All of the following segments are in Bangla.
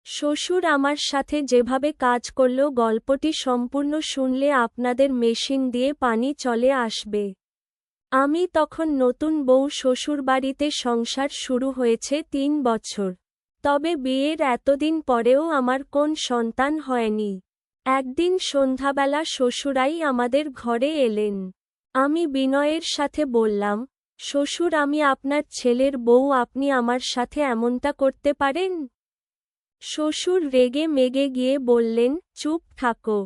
শ্বশুর আমার সাথে যেভাবে কাজ করল গল্পটি সম্পূর্ণ শুনলে আপনাদের মেশিন দিয়ে পানি চলে আসবে। আমি তখন নতুন বউ, শ্বশুরবাড়িতে সংসার শুরু হয়েছে ৩ বছর। তবে বিয়ের এতদিন পরেও আমার কোন সন্তান হয়নি। একদিন সন্ধ্যাবেলা শ্বশুরাই আমাদের ঘরে এলেন। আমি বিনয়ের সাথে বললাম, শ্বশুর, আমি আপনার ছেলের বউ, আপনি আমার সাথে এমনটা করতে পারেন? শ্বশুর রেগে মেগে গিয়ে বললেন, চুপ থাকো।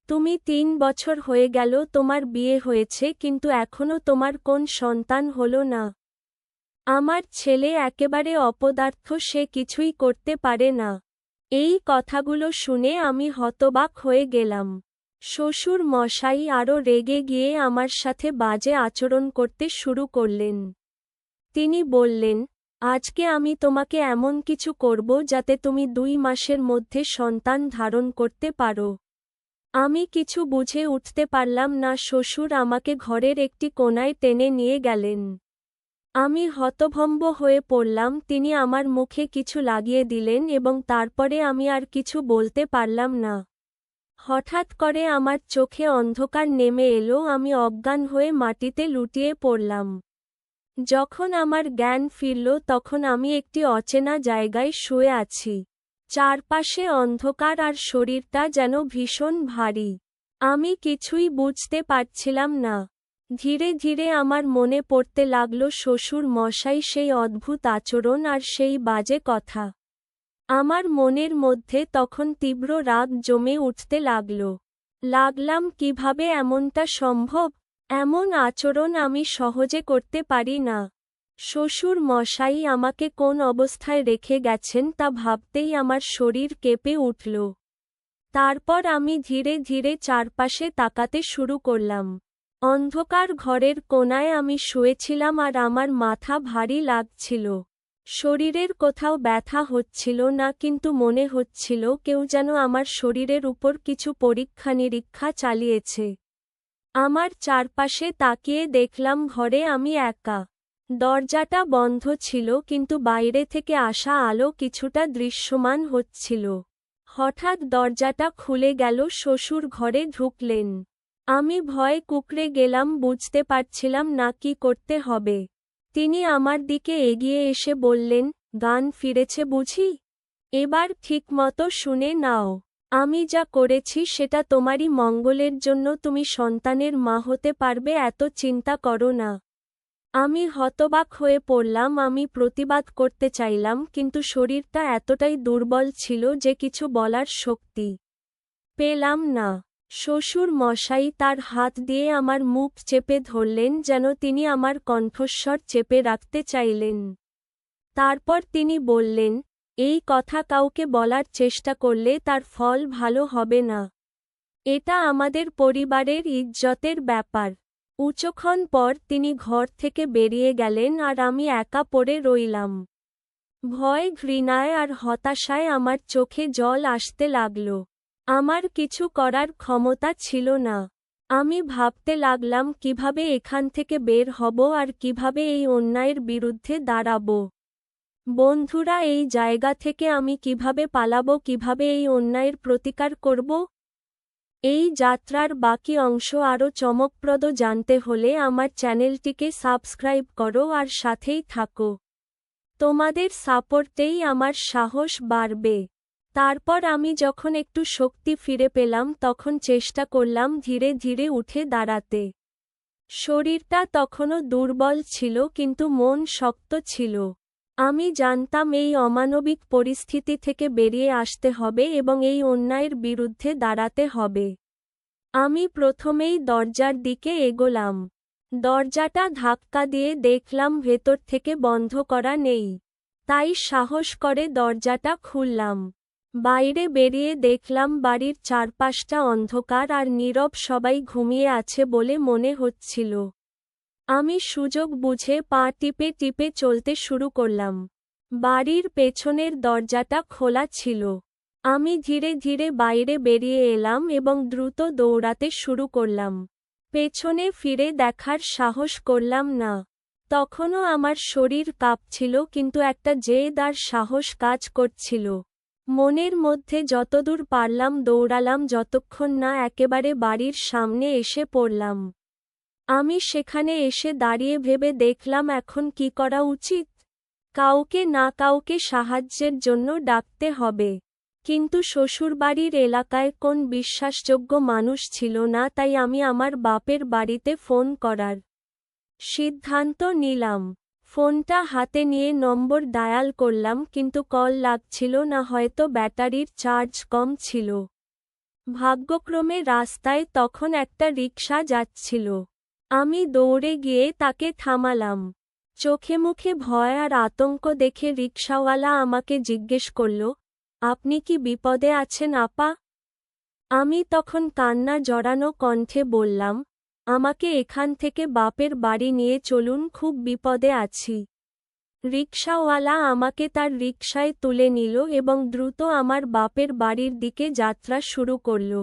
তুমি ৩ বছর হয়ে গেল তোমার বিয়ে হয়েছে, কিন্তু এখনো তোমার কোন সন্তান হলো না। আমার ছেলে একেবারে অপদার্থ, সে কিছুই করতে পারে না। এই কথাগুলো শুনে আমি হতবাক হয়ে গেলাম। শ্বশুর মশাই আরও রেগে গিয়ে আমার সাথে বাজে আচরণ করতে শুরু করলেন। তিনি বললেন, আজকে আমি তোমাকে এমন কিছু করব যাতে তুমি ২ মাসের মধ্যে সন্তান ধারণ করতে পারো। আমি কিছু বুঝে উঠতে পারলাম না। শ্বশুর আমাকে ঘরের একটি কোণায় টেনে নিয়ে গেলেন। আমি হতভম্ব হয়ে পড়লাম। তিনি আমার মুখে কিছু লাগিয়ে দিলেন এবং তারপরে আমি আর কিছু বলতে পারলাম না। হঠাৎ করে আমার চোখে অন্ধকার নেমে এলো, আমি অজ্ঞান হয়ে মাটিতে লুটিয়ে পড়লাম। যখন আমার জ্ঞান ফিরল তখন আমি একটি অচেনা জায়গায় শুয়ে আছি। চারপাশে অন্ধকার আর শরীরটা যেন ভীষণ ভারী। আমি কিছুই বুঝতে পারছিলাম না। ধীরে ধীরে আমার মনে পড়তে লাগল শ্বশুর মশাই সেই অদ্ভুত আচরণ আর সেই বাজে কথা। আমার মনের মধ্যে তখন তীব্র রাগ জমে উঠতে লাগলাম কিভাবে এমনটা সম্ভব? এমন আচরণ আমি সহজে করতে পারি না। শ্বশুর মশাই আমাকে কোন অবস্থায় রেখে গেছেন তা ভাবতেই আমার শরীর কেঁপে উঠল। তারপর আমি ধীরে ধীরে চারপাশে তাকাতে শুরু করলাম। অন্ধকার ঘরের কোণায় আমি শুয়েছিলাম আর আমার মাথা ভারী লাগছিল। শরীরের কোথাও ব্যথা হচ্ছিল না, কিন্তু মনে হচ্ছিল কেউ যেন আমার শরীরের উপর কিছু পরীক্ষা নিরীক্ষা চালিয়েছে। আমার চারপাশে তাকিয়ে দেখলাম ঘরে আমি একা। দরজাটা বন্ধ ছিল, কিন্তু বাইরে থেকে আসা আলো কিছুটা দৃশ্যমান হচ্ছিল। হঠাৎ দরজাটা খুলে গেল, শ্বশুর ঘরে ঢুকলেন। আমি ভয়ে কুঁকড়ে গেলাম, বুঝতে পারছিলাম না কি করতে হবে। তিনি আমার দিকে এগিয়ে এসে বললেন, জ্ঞান ফিরেছে বুঝি? এবার ঠিকমতো শুনে নাও। আমি যা করেছি সেটা তোমারই মঙ্গলের জন্য, তুমি সন্তানের মা হতে পারবে, এত চিন্তা করো না। আমি হতবাক হয়ে পড়লাম। আমি প্রতিবাদ করতে চাইলাম, কিন্তু শরীরটা এতটাই দুর্বল ছিল যে কিছু বলার শক্তি পেলাম না। শ্বশুর মশাই তার হাত দিয়ে আমার মুখ চেপে ধরলেন, যেন তিনি আমার কণ্ঠস্বর চেপে রাখতে চাইলেন। তারপর তিনি বললেন, এই কথা কাউকে বলার চেষ্টা করলে তার ফল ভালো হবে না। এটা আমাদের পরিবারের ইজ্জতের ব্যাপার। কিছুক্ষণ পর তিনি ঘর থেকে বেরিয়ে গেলেন আর আমি একা পড়ে রইলাম। ভয়, ঘৃণায় আর হতাশায় আমার চোখে জল আসতে লাগল। আমার কিছু করার ক্ষমতা ছিল না। আমি ভাবতে লাগলাম কিভাবে এখান থেকে বের হব আর কিভাবে এই অন্যায়ের বিরুদ্ধে দাঁড়াবো। বন্ধুরা, এই জায়গা থেকে আমি কিভাবে পালাবো, কিভাবে এই অন্যায়ের প্রতিকার করব? এই যাত্রার বাকি অংশ আরও চমকপ্রদ জানতে হলে আমার চ্যানেলটিকে সাবস্ক্রাইব করো আর সাথেই থাকো। তোমাদের সাপোর্টেই আমার সাহস বাড়বে। তারপর আমি যখন একটু শক্তি ফিরে পেলাম তখন চেষ্টা করলাম ধীরে ধীরে উঠে দাঁড়াতে। শরীরটা তখনও দুর্বল ছিল, কিন্তু মন শক্ত ছিল। আমি জানতাম এই অমানবিক পরিস্থিতি থেকে বেরিয়ে আসতে হবে এবং এই অন্যায়ের বিরুদ্ধে দাঁড়াতে হবে। আমি প্রথমেই দরজার দিকে এগোলাম। দরজাটা ধাক্কা দিয়ে দেখলাম ভেতর থেকে বন্ধ করা নেই। তাই সাহস করে দরজাটা খুললাম। বাইরে বেরিয়ে দেখলাম বাড়ির চারপাশটা অন্ধকার আর নীরব, সবাই ঘুমিয়ে আছে বলে মনে হচ্ছিল। আমি সুযোগ বুঝে পা টিপে টিপে চলতে শুরু করলাম। বাড়ির পেছনের দরজাটা খোলা ছিল। আমি ধীরে ধীরে বাইরে বেরিয়ে এলাম এবং দ্রুত দৌড়াতে শুরু করলাম। পেছনে ফিরে দেখার সাহস করলাম না। তখনও আমার শরীর কাঁপছিল, কিন্তু একটা জেদ আর সাহস কাজ করছিল। মনের মধ্যে যতদূর পারলাম দৌড়ালাম যতক্ষণ না একেবারে বাড়ির সামনে এসে পড়লাম। আমি সেখানে এসে দাঁড়িয়ে ভেবে দেখলাম এখন কি করা উচিত। কাউকে না কাউকে সাহায্যের জন্য ডাকতে হবে। কিন্তু শ্বশুরবাড়ির এলাকায় কোন বিশ্বাসযোগ্য মানুষ ছিল না, তাই আমি আমার বাপের বাড়িতে ফোন করার সিদ্ধান্ত নিলাম। ফোনটা হাতে নিয়ে নম্বর ডায়াল করলাম, কিন্তু কল লাগছিল না, হয়তো ব্যাটারির চার্জ কম ছিল। ভাগ্যক্রমে রাস্তায় তখন একটা রিকশা যাচ্ছিল। আমি দৌড়ে গিয়ে তাকে থামালাম। চোখে মুখে ভয় আর আতঙ্ক দেখে রিকশাওয়ালা আমাকে জিজ্ঞেস করল, আপনি কি বিপদে আছেন আপা? আমি তখন কান্না জড়ানো কণ্ঠে বললাম, আমাকে এখান থেকে বাপের বাড়ি নিয়ে চলুন, খুব বিপদে আছি। রিকশাওয়ালা আমাকে তার রিকশায় তুলে নিল এবং দ্রুত আমার বাপের বাড়ির দিকে যাত্রা শুরু করল।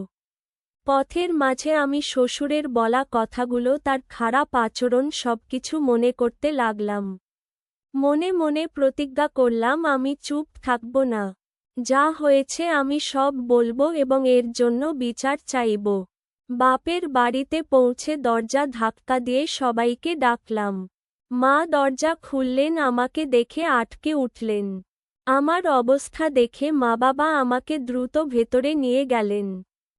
পথের মাঝে আমি শ্বশুরের বলা কথাগুলো, তার খারাপ আচরণ সবকিছু মনে করতে লাগলাম। মনে মনে প্রতিজ্ঞা করলাম আমি চুপ থাকব না। যা হয়েছে আমি সব বলবো এবং এর জন্য বিচার চাইব। বাপের বাড়িতে পৌঁছে দরজা ধাক্কা দিয়ে সবাইকে ডাকলাম। মা দরজা খুললেন, আমাকে দেখে আটকে উঠলেন। আমার অবস্থা দেখে মা বাবা আমাকে দ্রুত ভেতরে নিয়ে গেলেন।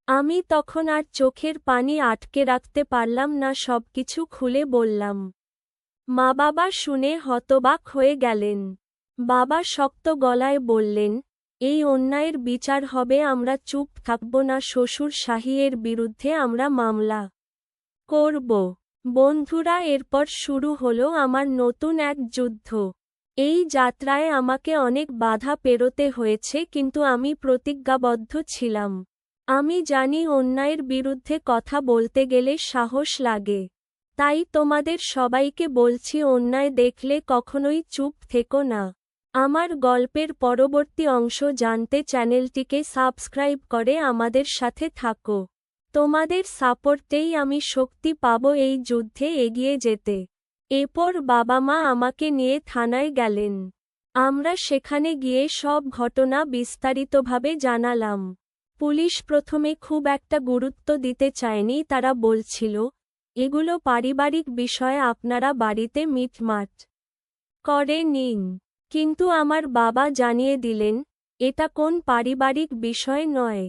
আমি তখন আর চোখের পানি আটকে রাখতে পারলাম না, সবকিছু খুলে বললাম। মা বাবা শুনে হতবাক হয়ে গেলেন। বাবা শক্ত গলায় বললেন, এই অন্যায়ের বিচার হবে, আমরা চুপ থাকব না, শ্বশুর শাহীর বিরুদ্ধে আমরা মামলা করব। বন্ধুরা, এরপর শুরু হলো আমার নতুন এক যুদ্ধ। এই যাত্রায় আমাকে অনেক বাধা পেরোতে হয়েছে, কিন্তু আমি প্রতিজ্ঞাবদ্ধ ছিলাম। আমি জানি অন্যায়ের বিরুদ্ধে কথা বলতে গেলে সাহস লাগে। তাই তোমাদের সবাইকে বলছি, অন্যায় দেখলে কখনোই চুপ থেকো না। আমার গল্পের পরবর্তী অংশ জানতে চ্যানেলটিকে সাবস্ক্রাইব করে আমাদের সাথে থাকো। তোমাদের সাপোর্টেই আমি শক্তি পাবো এই যুদ্ধে এগিয়ে যেতে। এরপর বাবা মা আমাকে নিয়ে থানায় গেলেন। আমরা সেখানে গিয়ে সব ঘটনা বিস্তারিতভাবে জানালাম। পুলিশ প্রথমে খুব একটা গুরুত্ব দিতে চায়নি, তারা বলছিল, এগুলো পারিবারিক বিষয়, আপনারা বাড়িতে মিটমাট করে নিন। কিন্তু আমার বাবা জানিয়ে দিলেন, এটা কোন পারিবারিক বিষয় নয়,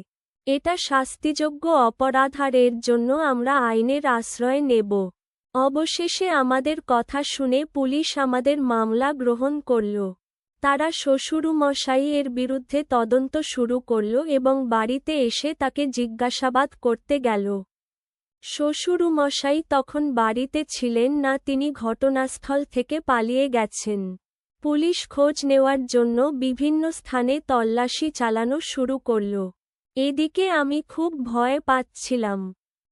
এটা শাস্তিযোগ্য অপরাধ, আর এর জন্য আমরা আইনের আশ্রয় নেব। অবশেষে আমাদের কথা শুনে পুলিশ আমাদের মামলা গ্রহণ করল। তারা শ্বশুরমশাই এর বিরুদ্ধে তদন্ত শুরু করল এবং বাড়িতে এসে তাকে জিজ্ঞাসাবাদ করতে গেল। শ্বশুরমশাই তখন বাড়িতে ছিলেন না, তিনি ঘটনাস্থল থেকে পালিয়ে গেছেন। পুলিশ খোঁজ নেওয়ার জন্য বিভিন্ন স্থানে তল্লাশি চালানো শুরু করল। এদিকে আমি খুব ভয় পাচ্ছিলাম।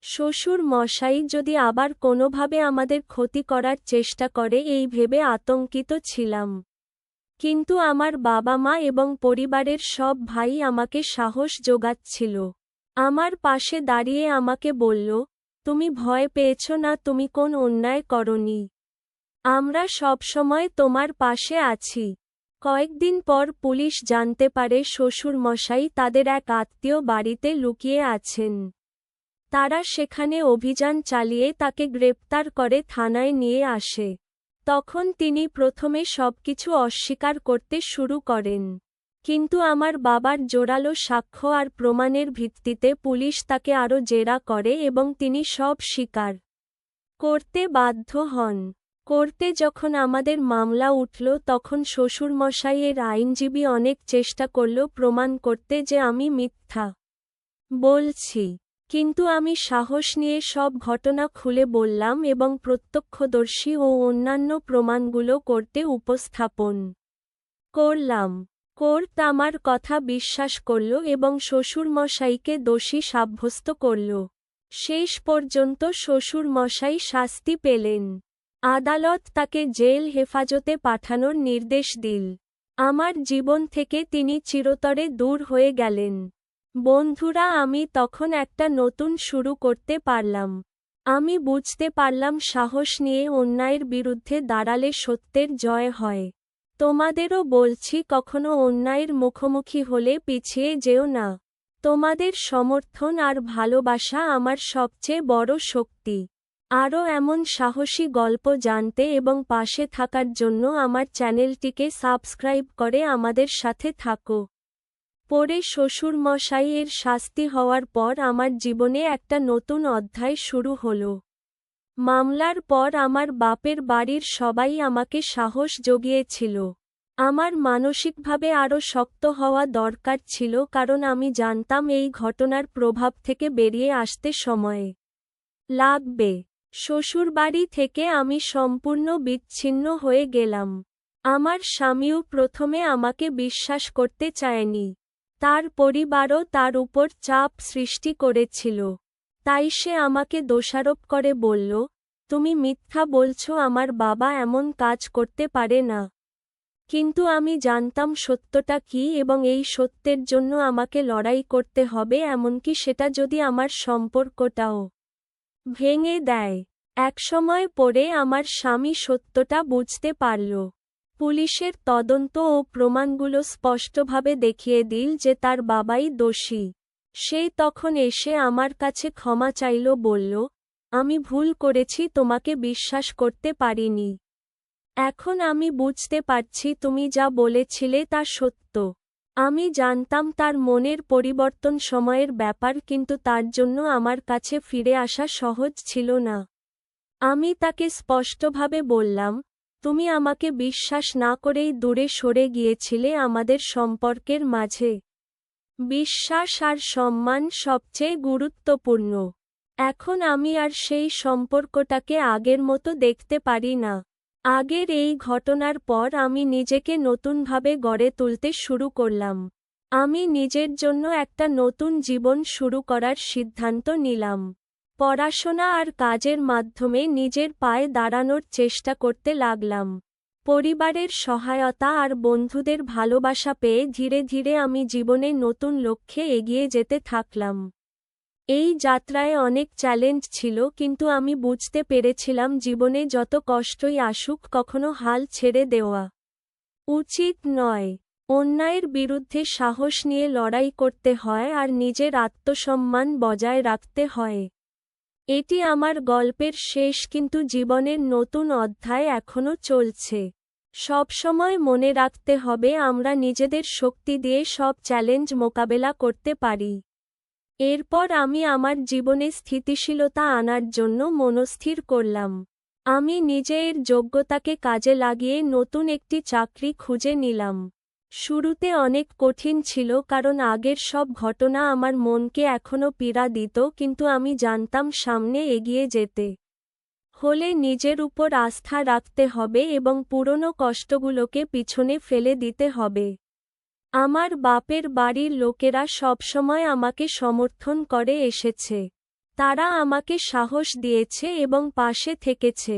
শ্বশুর মশাই যদি আবার কোনোভাবে আমাদের ক্ষতি করার চেষ্টা করে এই ভেবে আতঙ্কিত ছিলাম। কিন্তু আমার বাবা মা এবং পরিবারের সব ভাই আমাকে সাহস জোগাচ্ছিল। আমার পাশে দাঁড়িয়ে আমাকে বলল, তুমি ভয় পেয়েছ না, তুমি কোন অন্যায় করনি। আমরা সবসময় তোমার পাশে আছি। কয়েকদিন পর পুলিশ জানতে পারে শ্বশুরমশাই তাদের এক আত্মীয় বাড়িতে লুকিয়ে আছেন। তারা সেখানে অভিযান চালিয়ে তাকে গ্রেপ্তার করে থানায় নিয়ে আসে। তখন তিনি প্রথমে সবকিছু অস্বীকার করতে শুরু করেন। কিন্তু আমার বাবার জোরালো সাক্ষ্য আর প্রমাণের ভিত্তিতে পুলিশ তাকে আরও জেরা করে এবং তিনি সব স্বীকার করতে বাধ্য হন। করতে যখন আমাদের মামলা উঠল তখন শ্বশুরমশাইয়ের আইনজীবী অনেক চেষ্টা করল প্রমাণ করতে যে আমি মিথ্যা বলছি। কিন্তু আমি সাহস নিয়ে সব ঘটনা খুলে বললাম এবং প্রত্যক্ষদর্শী ও অন্যান্য প্রমাণগুলো কোর্টে উপস্থাপন করলাম। কোর্ট আমার কথা বিশ্বাস করল এবং শ্বশুরমশাইকে দোষী সাব্যস্ত করল। শেষ পর্যন্ত শ্বশুরমশাই শাস্তি পেলেন। আদালত তাকে জেল হেফাজতে পাঠানোর নির্দেশ দিল। আমার জীবন থেকে তিনি চিরতরে দূর হয়ে গেলেন। বন্ধুরা, আমি তখন একটা নতুন শুরু করতে পারলাম। আমি বুঝতে পারলাম সাহস নিয়ে অন্যায়ের বিরুদ্ধে দাঁড়ালে সত্যের জয় হয়। তোমাদেরও বলছি কখনো অন্যায়ের মুখোমুখি হলে পিছিয়ে যেও না। তোমাদের সমর্থন আর ভালোবাসা আমার সবচেয়ে বড় শক্তি। আরও এমন সাহসী গল্প জানতে এবং পাশে থাকার জন্য আমার চ্যানেলটিকে সাবস্ক্রাইব করে আমাদের সাথে থাকো। পরে শ্বশুরমশাই এর শাস্তি হওয়ার পর আমার জীবনে একটা নতুন অধ্যায় শুরু হলো। মামলার পর আমার বাপের বাড়ির সবাই আমাকে সাহস জুগিয়েছিল। আমার মানসিকভাবে আরও শক্ত হওয়া দরকার ছিল কারণ আমি জানতাম এই ঘটনার প্রভাব থেকে বেরিয়ে আসতে সময় লাগবে। শ্বশুরবাড়ি থেকে আমি সম্পূর্ণ বিচ্ছিন্ন হয়ে গেলাম। আমার স্বামীও প্রথমে আমাকে বিশ্বাস করতে চায়নি। তার পরিবারও তার উপর চাপ সৃষ্টি করেছিল। তাই সে আমাকে দোষারোপ করে বলল, তুমি মিথ্যা বলছো, আমার বাবা এমন কাজ করতে পারে না। কিন্তু আমি জানতাম সত্যটা কী এবং এই সত্যের জন্য আমাকে লড়াই করতে হবে, এমনকি সেটা যদি আমার সম্পর্কটাও ভেঙে দেয়। একসময় পরে আমার স্বামী সত্যটা বুঝতে পারল। পুলিশের তদন্ত ও প্রমাণগুলো স্পষ্টভাবে দেখিয়ে দিল যে তার বাবাই দোষী। সে তখন এসে আমার কাছে ক্ষমা চাইল, বলল, আমি ভুল করেছি, তোমাকে বিশ্বাস করতে পারিনি। এখন আমি বুঝতে পারছি তুমি যা বলেছিলে তা সত্য। আমি জানতাম তার মনের পরিবর্তন সময়ের ব্যাপার, কিন্তু তার জন্য আমার কাছে ফিরে আসা সহজ ছিল না। আমি তাকে স্পষ্টভাবে বললাম, তুমি আমাকে বিশ্বাস না করেই দূরে সরে গিয়েছিলে। আমাদের সম্পর্কের মাঝে বিশ্বাস আর সম্মান সবচেয়ে গুরুত্বপূর্ণ। এখন আমি আর সেই সম্পর্কটাকে আগের মতো দেখতে পারি না। আগের এই ঘটনার পর আমি নিজেকে নতুনভাবে গড়ে তুলতে শুরু করলাম। আমি নিজের জন্য একটা নতুন জীবন শুরু করার সিদ্ধান্ত নিলাম। পড়াশোনা আর কাজের মাধ্যমে নিজের পায়ে দাঁড়ানোর চেষ্টা করতে লাগলাম। পরিবারের সহায়তা আর বন্ধুদের ভালোবাসা পেয়ে ধীরে ধীরে আমি জীবনে নতুন লক্ষ্যে এগিয়ে যেতে থাকলাম। এই যাত্রায় অনেক চ্যালেঞ্জ ছিল, কিন্তু আমি বুঝতে পেরেছিলাম জীবনে যত কষ্টই আসুক কখনো হাল ছেড়ে দেওয়া উচিত নয়। অন্যায়ের বিরুদ্ধে সাহস নিয়ে লড়াই করতে হয় আর নিজের আত্মসম্মান বজায় রাখতে হয়। এটি আমার গল্পের শেষ, কিন্তু জীবনের নতুন অধ্যায় এখনও চলছে। সবসময় মনে রাখতে হবে আমরা নিজেদের শক্তি দিয়ে সব চ্যালেঞ্জ মোকাবেলা করতে পারি। এরপর আমি আমার জীবনে স্থিতিশীলতা আনার জন্য মনস্থির করলাম। আমি নিজের যোগ্যতাকে কাজে লাগিয়ে নতুন একটি চাকরি খুঁজে নিলাম। শুরুতে অনেক কঠিন ছিল কারণ আগের সব ঘটনা আমার মনকে এখনও পীড়া দিত, কিন্তু আমি জানতাম সামনে এগিয়ে যেতে হলে নিজের উপর আস্থা রাখতে হবে এবং পুরনো কষ্টগুলোকে পিছনে ফেলে দিতে হবে। আমার বাপের বাড়ির লোকেরা সবসময় আমাকে সমর্থন করে এসেছে। তারা আমাকে সাহস দিয়েছে এবং পাশে থেকেছে।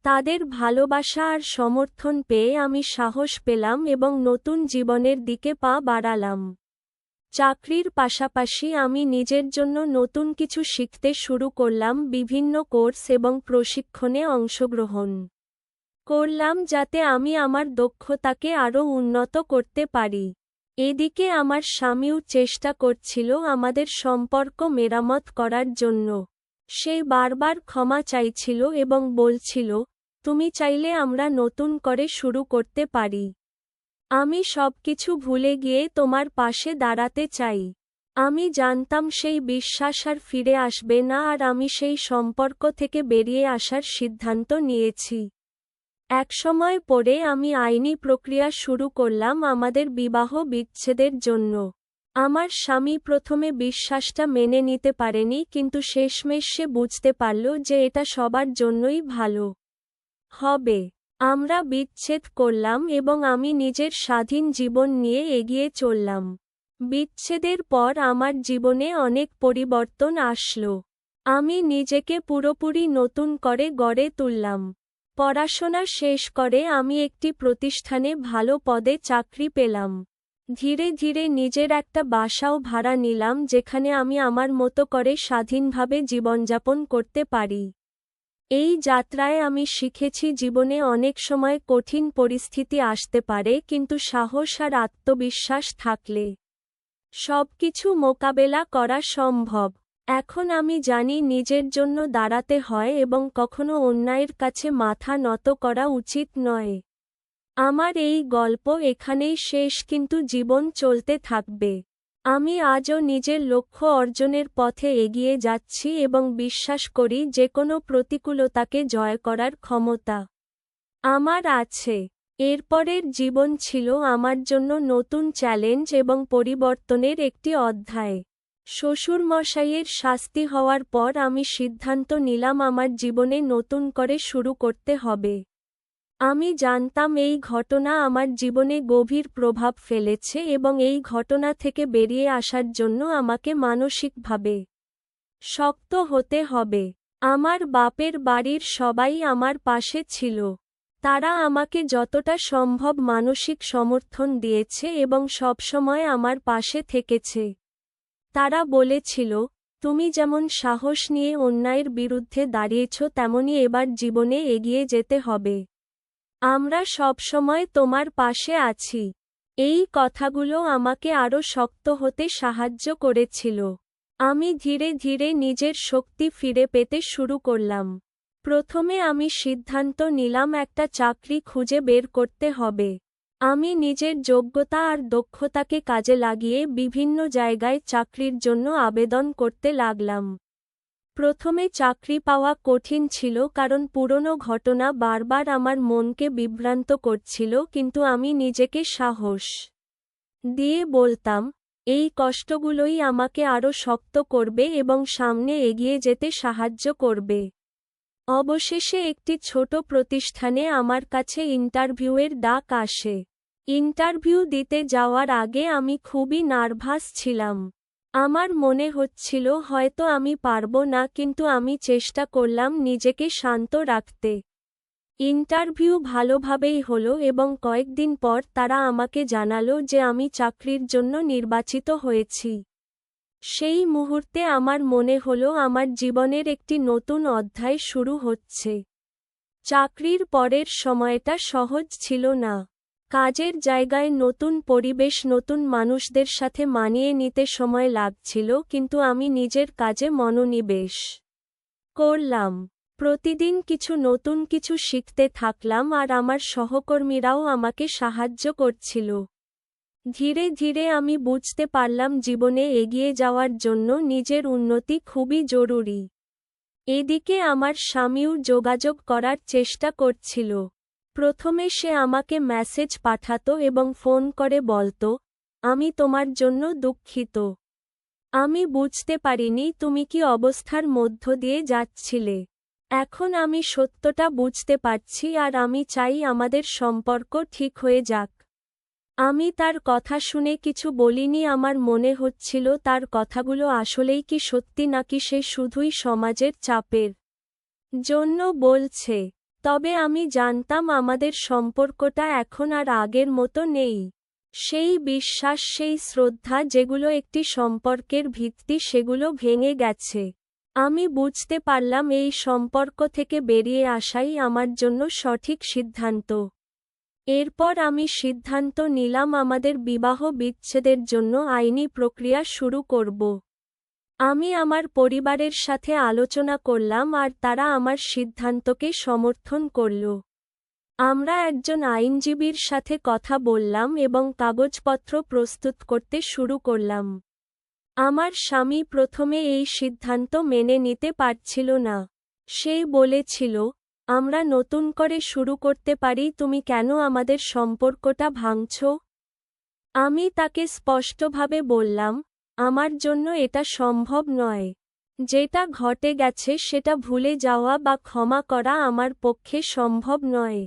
তাদের ভালোবাসা আর সমর্থন পেয়ে আমি সাহস পেলাম এবং নতুন জীবনের দিকে পা বাড়ালাম। চাকরির পাশাপাশি আমি নিজের জন্য নতুন কিছু শিখতে শুরু করলাম। বিভিন্ন কোর্স এবং প্রশিক্ষণে অংশগ্রহণ করলাম যাতে আমি আমার দক্ষতাকে আরও উন্নত করতে পারি। এদিকে আমার স্বামীও চেষ্টা করছিল আমাদের সম্পর্ক মেরামত করার জন্য। সে বারবার ক্ষমা চাইছিল এবং বলছিল, তুমি চাইলে আমরা নতুন করে শুরু করতে পারি। আমি সবকিছু ভুলে গিয়ে তোমার পাশে দাঁড়াতে চাই। আমি জানতাম সেই বিশ্বাস আর ফিরে আসবে না, আর আমি সেই সম্পর্ক থেকে বেরিয়ে আসার সিদ্ধান্ত নিয়েছি। একসময় পরে আমি আইনি প্রক্রিয়া শুরু করলাম আমাদের বিবাহ বিচ্ছেদের জন্য। আমার স্বামী প্রথমে বিশ্বাসটা মেনে নিতে পারেনি, কিন্তু শেষমেশ সে বুঝতে পারল যে এটা সবার জন্যই ভালো হবে। আমরা বিচ্ছেদ করলাম এবং আমি নিজের স্বাধীন জীবন নিয়ে এগিয়ে চললাম। বিচ্ছেদের পর আমার জীবনে অনেক পরিবর্তন আসলো। আমি নিজেকে পুরোপুরি নতুন করে গড়ে তুললাম। পড়াশোনা শেষ করে আমি একটি প্রতিষ্ঠানে ভালো পদে চাকরি পেলাম। ধীরে ধীরে নিজের একটা বাসাও ভাড়া নিলাম যেখানে আমি আমার মতো করে স্বাধীনভাবে জীবনযাপন করতে পারি। এই যাত্রায় আমি শিখেছি জীবনে অনেক সময় কঠিন পরিস্থিতি আসতে পারে, কিন্তু সাহস আর আত্মবিশ্বাস থাকলে সবকিছু মোকাবেলা করা সম্ভব। এখন আমি জানি নিজের জন্য দাঁড়াতে হয় এবং কখনো অন্যায়ের কাছে মাথা নত করা উচিত নয়। আমার এই গল্প এখানেই শেষ, কিন্তু জীবন চলতে থাকবে। আমি আজও নিজের লক্ষ্য অর্জনের পথে এগিয়ে যাচ্ছি এবং বিশ্বাস করি যে কোনো প্রতিকূলতাকে জয় করার ক্ষমতা আমার আছে। এরপরের জীবন ছিল আমার জন্য নতুন চ্যালেঞ্জ এবং পরিবর্তনের একটি অধ্যায়। শ্বশুরমশাইয়ের শাস্তি হওয়ার পর আমি সিদ্ধান্ত নিলাম আমার জীবনে নতুন করে শুরু করতে হবে। আমি জানতাম এই ঘটনা আমার জীবনে গভীর প্রভাব ফেলেছে এবং এই ঘটনা থেকে বেরিয়ে আসার জন্য আমাকে মানসিকভাবে শক্ত হতে হবে। আমার বাপের বাড়ির সবাই আমার পাশে ছিল। তারা আমাকে যতটা সম্ভব মানসিক সমর্থন দিয়েছে এবং সবসময় আমার পাশে থেকেছে। তারা বলেছিল, তুমি যেমন সাহস নিয়ে অন্যায়ের বিরুদ্ধে দাঁড়িয়েছ, তেমনি এবার জীবনে এগিয়ে যেতে হবে। আমরা সবসময় তোমার পাশে আছি। এই কথাগুলো আমাকে আরও শক্ত হতে সাহায্য করেছিল। আমি ধীরে ধীরে নিজের শক্তি ফিরে পেতে শুরু করলাম। প্রথমে আমি সিদ্ধান্ত নিলাম একটা চাকরি খুঁজে বের করতে হবে। আমি নিজের যোগ্যতা আর দক্ষতাকে কাজে লাগিয়ে বিভিন্ন জায়গায় চাকরির জন্য আবেদন করতে লাগলাম। প্রথমে চাকরি পাওয়া কঠিন ছিল, কারণ পুরনো ঘটনা বারবার আমার মনকে বিভ্রান্ত করছিল, কিন্তু আমি নিজেকে সাহস দিয়ে বলতাম, এই কষ্টগুলোই আমাকে আরও শক্ত করবে এবং সামনে এগিয়ে যেতে সাহায্য করবে। অবশেষে একটি ছোট প্রতিষ্ঠানে আমার কাছে ইন্টারভিউয়ের ডাক আসে। ইন্টারভিউ দিতে যাওয়ার আগে আমি খুবই নার্ভাস ছিলাম। আমার মনে হচ্ছিল হয়তো আমি পারব না, কিন্তু আমি চেষ্টা করলাম নিজেকে শান্ত রাখতে। ইন্টারভিউ ভালোভাবেই হলো এবং কয়েকদিন পর তারা আমাকে জানালো যে আমি চাকরির জন্য নির্বাচিত হয়েছি। সেই মুহূর্তে আমার মনে হলো আমার জীবনের একটি নতুন অধ্যায় শুরু হচ্ছে। চাকরির পরের সময়টা সহজ ছিল না। কাজের জায়গায় নতুন পরিবেশ, নতুন মানুষদের সাথে মানিয়ে নিতে সময় লাগছিল, কিন্তু আমি নিজের কাজে মনোনিবেশ করলাম। প্রতিদিন নতুন কিছু শিখতে থাকলাম আর আমার সহকর্মীরাও আমাকে সাহায্য করছিল। ধীরে ধীরে আমি বুঝতে পারলাম জীবনে এগিয়ে যাওয়ার জন্য নিজের উন্নতি খুবই জরুরি। এদিকে আমার স্বামীও যোগাযোগ করার চেষ্টা করছিল। প্রথমে সে আমাকে মেসেজ পাঠাতো এবং ফোন করে বলতো, আমি তোমার জন্য দুঃখিত। আমি বুঝতে পারিনি তুমি কি অবস্থার মধ্য দিয়ে যাচ্ছিলে। এখন আমি সত্যটা বুঝতে পারছি আর আমি চাই আমাদের সম্পর্ক ঠিক হয়ে যাক। আমি তার কথা শুনে কিছু বলিনি। আমার মনে হচ্ছিল তার কথাগুলো আসলেই কি সত্যি, নাকি সে শুধুই সমাজের চাপের জন্য বলছে। তবে আমি জানতাম আমাদের সম্পর্কটা এখন আর আগের মতো নেই। সেই বিশ্বাস, সেই শ্রদ্ধা যেগুলো একটি সম্পর্কের ভিত্তি, সেগুলো ভেঙে গেছে। আমি বুঝতে পারলাম এই সম্পর্ক থেকে বেরিয়ে আসাই আমার জন্য সঠিক সিদ্ধান্ত। এরপর আমি সিদ্ধান্ত নিলাম আমাদের বিবাহ বিচ্ছেদের জন্য আইনি প্রক্রিয়া শুরু করব। আমি আমার পরিবারের সাথে আলোচনা করলাম আর তারা আমার সিদ্ধান্তকে সমর্থন করল। আমরা একজন আইনজীবীর সাথে কথা বললাম এবং কাগজপত্র প্রস্তুত করতে শুরু করলাম। আমার স্বামী প্রথমে এই সিদ্ধান্ত মেনে নিতে পারছিল না। সে বলেছিল, আমরা নতুন করে শুরু করতে পারি, তুমি কেন আমাদের সম্পর্কটা ভাঙছ? আমি তাকে স্পষ্টভাবে বললাম, আমার জন্য এটা সম্ভব নয়। যেটা ঘটে গেছে সেটা ভুলে যাওয়া বা ক্ষমা করা আমার পক্ষে সম্ভব নয়।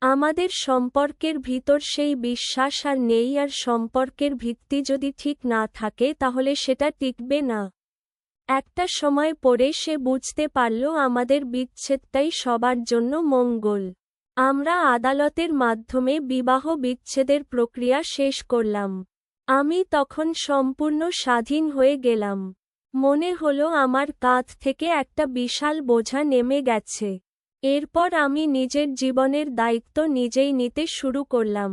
আমাদের সম্পর্কের ভিতর সেই বিশ্বাস আর নেই, আর সম্পর্কের ভিত্তি যদি ঠিক না থাকে তাহলে সেটা টিকবে না। একটা সময় পরে সে বুঝতে পারল আমাদের বিচ্ছেদটাই সবার জন্য মঙ্গল। আমরা আদালতের মাধ্যমে বিবাহ বিচ্ছেদের প্রক্রিয়া শেষ করলাম। আমি তখন সম্পূর্ণ স্বাধীন হয়ে গেলাম। মনে হলো আমার কাঁধ থেকে একটা বিশাল বোঝা নেমে গেছে। এরপর আমি নিজের জীবনের দায়িত্ব নিজেই নিতে শুরু করলাম।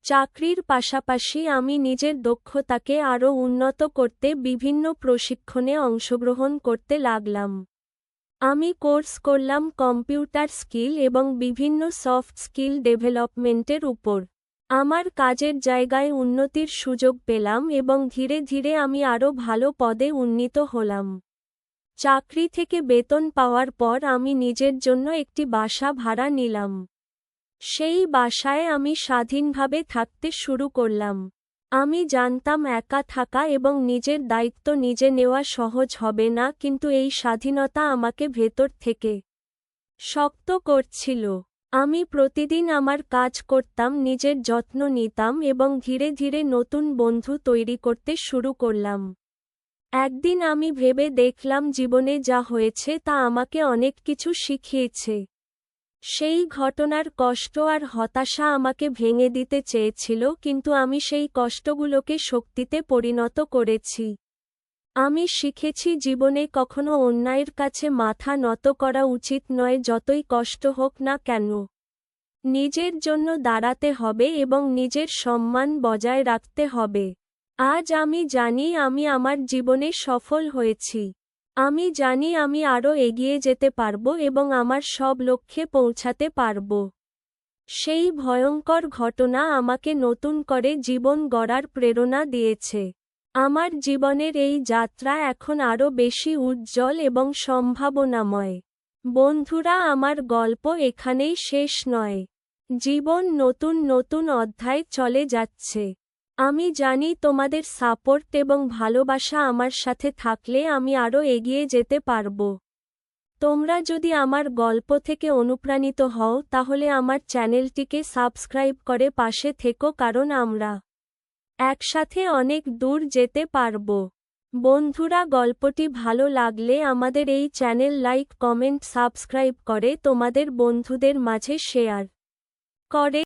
চাকরির পাশাপাশি আমি নিজের দক্ষতাকে আরও উন্নত করতে বিভিন্ন প্রশিক্ষণে অংশগ্রহণ করতে লাগলাম। আমি কোর্স করলাম কম্পিউটার স্কিল এবং বিভিন্ন সফট স্কিল ডেভেলপমেন্টের উপর। আমার কাজের জায়গায় উন্নতির সুযোগ পেলাম এবং ধীরে ধীরে আমি আরও ভালো পদে উন্নীত হলাম। চাকরি থেকে বেতন পাওয়ার পর আমি নিজের জন্য একটি বাসা ভাড়া নিলাম। সেই বাসায় আমি স্বাধীনভাবে থাকতে শুরু করলাম। আমি জানতাম একা থাকা এবং নিজের দায়িত্ব নিজে নেওয়া সহজ হবে না, কিন্তু এই স্বাধীনতা আমাকে ভেতর থেকে শক্ত করছিল। আমি প্রতিদিন আমার কাজ করতাম, নিজের যত্ন নিতাম এবং ধীরে ধীরে নতুন বন্ধু তৈরি করতে শুরু করলাম। একদিন আমি ভেবে দেখলাম জীবনে যা হয়েছে তা আমাকে অনেক কিছু শিখিয়েছে। সেই ঘটনার কষ্ট আর হতাশা আমাকে ভেঙে দিতে চেয়েছিল, কিন্তু আমি সেই কষ্টগুলোকে শক্তিতে পরিণত করেছি। আমি শিখেছি জীবনে কখনো অন্যায়ের কাছে মাথা নত করা উচিত নয়, যতই কষ্ট হোক না কেন। নিজের জন্য দাঁড়াতে হবে এবং নিজের সম্মান বজায় রাখতে হবে। আজ আমি জানি আমি আমার জীবনে সফল হয়েছি। আমি জানি আমি আরও এগিয়ে যেতে পারব এবং আমার সব লক্ষ্যে পৌঁছাতে পারব। সেই ভয়ঙ্কর ঘটনা আমাকে নতুন করে জীবন গড়ার প্রেরণা দিয়েছে। আমার জীবনের এই যাত্রা এখন আরও বেশি উজ্জ্বল এবং সম্ভাবনাময়। বন্ধুরা, আমার গল্প এখানেই শেষ নয়। জীবন নতুন নতুন অধ্যায় চলে যাচ্ছে। আমি জানি তোমাদের সাপোর্ট এবং ভালোবাসা আমার সাথে থাকলে আমি আরও এগিয়ে যেতে পারব। তোমরা যদি আমার গল্প থেকে অনুপ্রাণিত হও তাহলে আমার চ্যানেলটিকে সাবস্ক্রাইব করে পাশে থেকো, কারণ আমরা একসাথে অনেক দূর যেতে পারব। বন্ধুরা, গল্পটি ভালো লাগলে আমাদের এই চ্যানেল লাইক, কমেন্ট, সাবস্ক্রাইব করে তোমাদের বন্ধুদের মাঝে শেয়ার করে